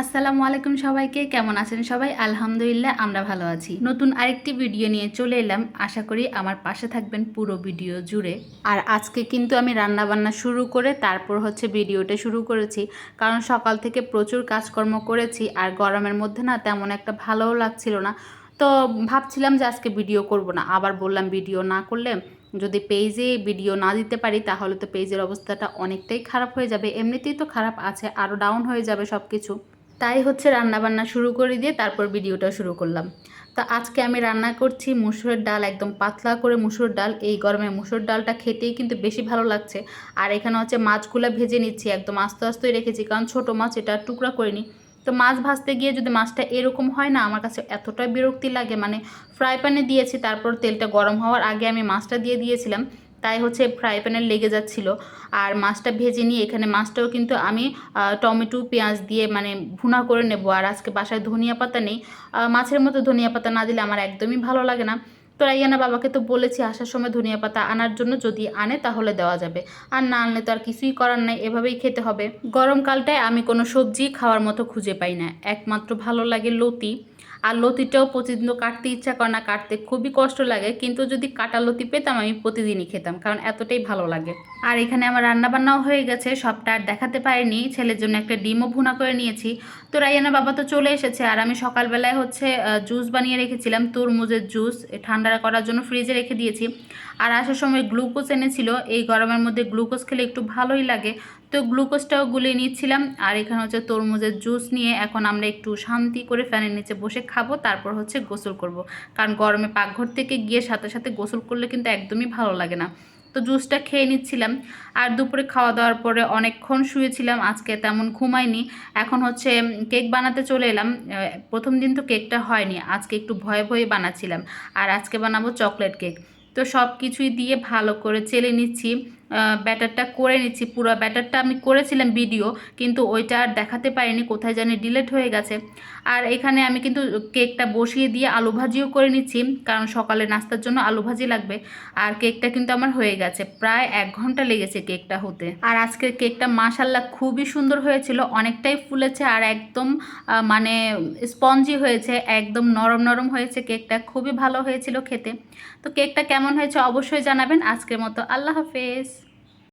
আসসালামু আলাইকুম সবাইকে, কেমন আছেন সবাই? আলহামদুলিল্লাহ আমরা ভালো আছি। নতুন আরেকটি ভিডিও নিয়ে চলে এলাম। আশা করি আমার পাশে থাকবেন পুরো ভিডিও জুড়ে। আর আজকে কিন্তু আমি রান্না বান্না শুরু করে তারপর ভিডিওটা শুরু করেছি, কারণ সকাল থেকে প্রচুর কাজকর্ম করেছি আর গরমের মধ্যে না তেমন একটা ভালোও লাগছিল না। তো ভাবছিলাম যে আজকে ভিডিও করব না, আবার বললাম ভিডিও না করলে যদি পেজে ভিডিও না দিতে পারি তাহলে তো পেজের অবস্থাটা অনেকটাই খারাপ হয়ে যাবে, এমনিতেই তো খারাপ আছে, আরও ডাউন হয়ে যাবে সব কিছু। তাই রান্নাবান্না শুরু করে দিয়ে তারপর ভিডিওটা শুরু করলাম। তো আজকে আমি রান্না করছি মুসুরের ডাল, একদম পাতলা করে মুসুর ডাল। এই গরমে মুসুর ডালটা খেতেই কিন্তু বেশি ভালো লাগছে। আর এখানে মাছগুলো ভেজে নিচ্ছি, একদম আস্তে আস্তেই রেখেছি কারণ ছোটো মাছ, এটা টুকরা করে নিই। তো মাছ ভাজতে গিয়ে যদি মাছটা এরকম হয় না, আমার কাছে এতটা বিরক্তি লাগে। মানে ফ্রাই প্যানে দিয়েছি, তারপর তেলটা গরম হওয়ার আগে আমি মাছটা দিয়ে দিয়েছিলাম, তাই ফ্রাই প্যানে লেগে যাচ্ছিলো। আর মাছটা ভেজে নিয়ে এখানে মাছটাও কিন্তু আমি টমেটো পেঁয়াজ দিয়ে মানে ভুনা করে নেব। আর আজকে বাসায় ধনিয়া পাতা নেই, মাছের মতো ধনিয়া পাতা না দিলে আমার একদমই ভালো লাগে না। তো রাইয়ানা বাবাকে তো বলেছি আসার সময় ধনিয়া পাতা আনার জন্য, যদি আনে তাহলে দেওয়া যাবে, আর না আনলে তো আর কিছুই করার নাই, এভাবেই খেতে হবে। গরমকালটায় আমি কোনো সবজি খাওয়ার মতো খুঁজে পাই না, একমাত্র ভালো লাগে লতি। আর লতিটাও প্রতিদিন কাটতে ইচ্ছা করে না, কাটতে খুবই কষ্ট লাগে, কিন্তু যদি কাটা লতি পেতাম আমি প্রতিদিনই খেতাম, কারণ এতটাই ভালো লাগে। আর এখানে আমার রান্নাবান্নাও হয়ে গেছে, সবটা আর দেখাতে পারিনি। ছেলের জন্য একটা ডিমও ভুনা করে নিয়েছি। তো রাইয়ানার বাবা তো চলে এসেছে, আর আমি সকালবেলায় জুস বানিয়ে রেখেছিলাম, তরমুজের জুস, ঠান্ডা করার জন্য ফ্রিজে রেখে দিয়েছি। আর আসার সময় গ্লুকোজ এনেছিল, এই গরমের মধ্যে গ্লুকোজ খেলে একটু ভালোই লাগে, তো গ্লুকোজটাও গুলিয়ে নিচ্ছিলাম। আর এখানে তরমুজের জুস নিয়ে এখন আমরা একটু শান্তি করে ফ্যানের নিচে বসে খাবো, তারপর গোসল করব। কারণ গরমে পাকঘর থেকে গিয়ে সাথে সাথে গোসল করলে কিন্তু একদমই ভালো লাগে না। তো জুসটা খেয়ে নিচ্ছিলাম। আর দুপুরে খাওয়া দাওয়ার পরে অনেকক্ষণ শুয়েছিলাম, আজকে তেমন ঘুমাইনি। এখন কেক বানাতে চলে এলাম। প্রথম দিন তো কেকটা হয়নি, আজকে একটু ভয়ে ভয়ে বানাচ্ছিলাম। আর আজকে বানাবো চকলেট কেক। তো সব কিছুই দিয়ে ভালো করে চেলে নিচ্ছি, ব্যাটারটা করে নিচ্ছি। পুরো ব্যাটারটা আমি করেছিলাম ভিডিও, কিন্তু ওইটা আর দেখাতে পারিনি, কোথায় জানি ডিলিট হয়ে গেছে। আর এখানে আমি কিন্তু কেকটা বসিয়ে দিয়ে আলু ভাজিও করে নিচ্ছি, কারণ সকালে নাস্তার জন্য আলু ভাজি লাগবে। আর কেকটা কিন্তু আমার হয়ে গেছে, প্রায় 1 ঘন্টা লেগেছে কেকটা হতে। আর আজকের কেকটা মাশাল্লাহ খুবই সুন্দর হয়েছিল, অনেকটাই ফুলেছে আর একদম মানে স্পঞ্জি হয়েছে, একদম নরম নরম হয়েছে কেকটা, খুবই ভালো হয়েছিল খেতে। তো কেকটা কেমন হয়েছে অবশ্যই জানাবেন। আজকের মতো আল্লাহ হাফেজ।